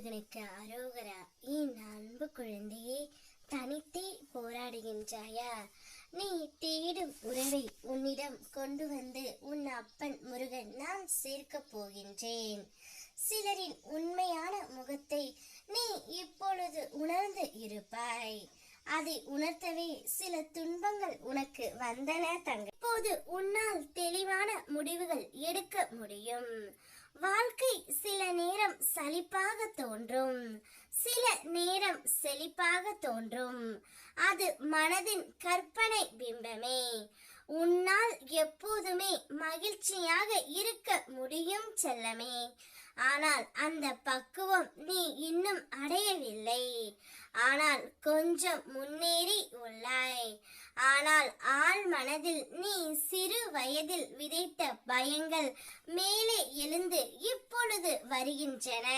முருகனுக்கு அரோகரா. என் அன்பு குழந்தையே, தனித்தே போராடுகின்றாயா? நீ தேடும் உறவை உன்னிடம் கொண்டு வந்து உன் அப்பன் முருகன் நான் சேர்க்க போகின்றேன். சிலரின் உண்மையான முகத்தை நீ இப்பொழுது உணர்ந்து இருப்பாய். அதை உணர்த்தவே சில துன்பங்கள் உனக்கு வந்தன தங்க. இப்போது உன்னால் தெளிவான முடிவுகள் எடுக்க முடியும். வாழ்க்கை சில நேரம் சலிப்பாக தோன்றும், சில நேரம் செழிப்பாக தோன்றும். அது மனதின் கற்பனை பிம்பமே. உன்னால் எப்போதுமே மகிழ்ச்சியாக இருக்க முடியும் செல்லமே. ஆனால் அந்த பக்குவம் நீ இன்னும் அடையவில்லை. ஆனால் கொஞ்சம் முன்னேறி உள்ளாய். ஆனால் ஆழ் மனதில் நீ சிறு வயதில் விதைத்த பயங்கள் மேலே எழுந்து இப்பொழுது வருகின்றன.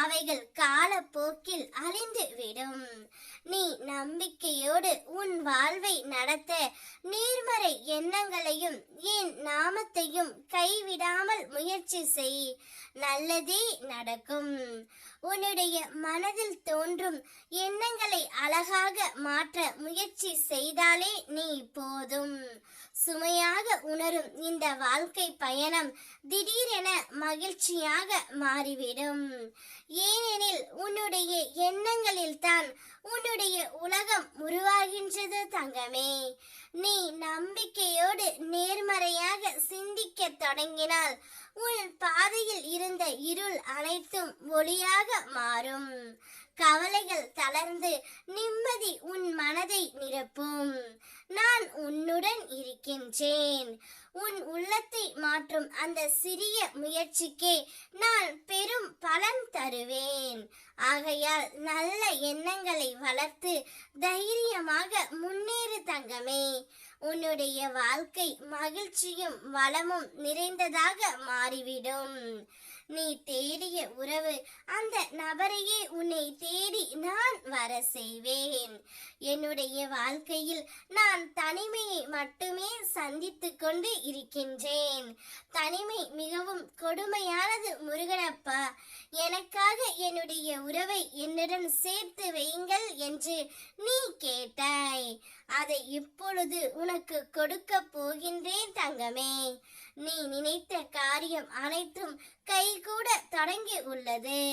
அவைகள் காலப்போக்கில் அழிந்து விடும். நீ நம்பிக்கையோடு உன் வாழ்வை நடத்த நேர்மறை எண்ணங்களையும் என் நாமத்தையும் கைவிடாமல் முயற்சி செய். நல்லதே நடக்கும். உன்னுடைய மனதில் தோன்றும் எண்ணங்களை அழகாக மாற்ற முயற்சி செய்தாலே நீ போதும். சுமையாக உணரும் இந்த வாழ்க்கை பயணம் திடீரென மகிழ்ச்சியாக மாறிவிடும். ஏனெனில் உன்னுடைய எண்ணங்களில் தான் உன்னுடைய உலகம் உருவாகின்றது தங்கமே. நீ நம்பிக்கையோடு நேர்மறையாக சிந்திக்க தொடங்கினால் உன் பாதையில் இருந்த இருள் அனைத்தும் ஒளியாக மாறும். கவலைகள் தளர்ந்து நிம்மதி உன் மனதை நிரப்பும். நான் உன்னுடன் இருக்கின்றேன். உன் உள்ளத்தை மாற்றும் அந்த சிறிய முயற்சிக்கே நான் பெரும் பலன் தருவேன். ஆகையால் நல்ல எண்ணங்களை வளர்த்து தைரியமாக முன்னேறு தங்கமே. உன்னுடைய வாழ்க்கை மகிழ்ச்சியும் வளமும் நிறைந்ததாக மாறிவிடும். நீ தேடிய உறவு அந்த நபரையே உன்னை தேடி நான் வர செய்வேன். என்னுடைய வாழ்க்கையில் நான் தனிமையை மட்டுமே சந்தித்து கொண்டு இருக்கின்றேன். தனிமை மிகவும் கொடுமையானது முருகனப்பா. எனக்காக என்னுடைய உறவை என்னுடன் சேர்த்து வையுங்கள் என்று நீ கேட்டாய். அதை இப்பொழுது உனக்கு கொடுக்க போகின்றேன் தங்கமே. நீ நினைத்த காரியம் அனைத்தும் கைகூட தொடங்கி உள்ளது.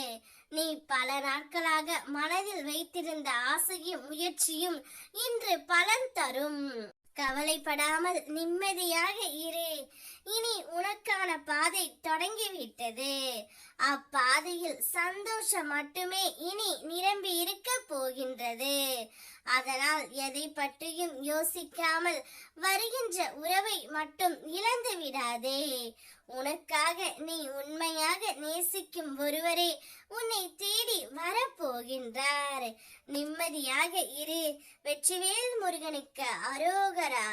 நீ பல நாட்களாக மனதில் வைத்திருந்த ஆசையும் முயற்சியும் இன்று பலன் தரும். கவலைப்படாமல் நிம்மதியாக இரு. இனி உனக்கான பாதை தொடங்கிவிட்டது. அப்பாதையில் சந்தோஷம் மட்டுமே இனி நிரம்பி இருக்க போகின்றது. அதனால் எதை பற்றியும் யோசிக்காமல் வருகின்ற உறவை மட்டும் இழந்து விடாதே. உனக்காக நீ உண்மையாக நேசிக்கும் ஒருவரே உன்னை தேடி வரப்போகின்றார். நிம்மதியாக இரு. வெற்றிவேல் முருகனுக்கு அரோகரா.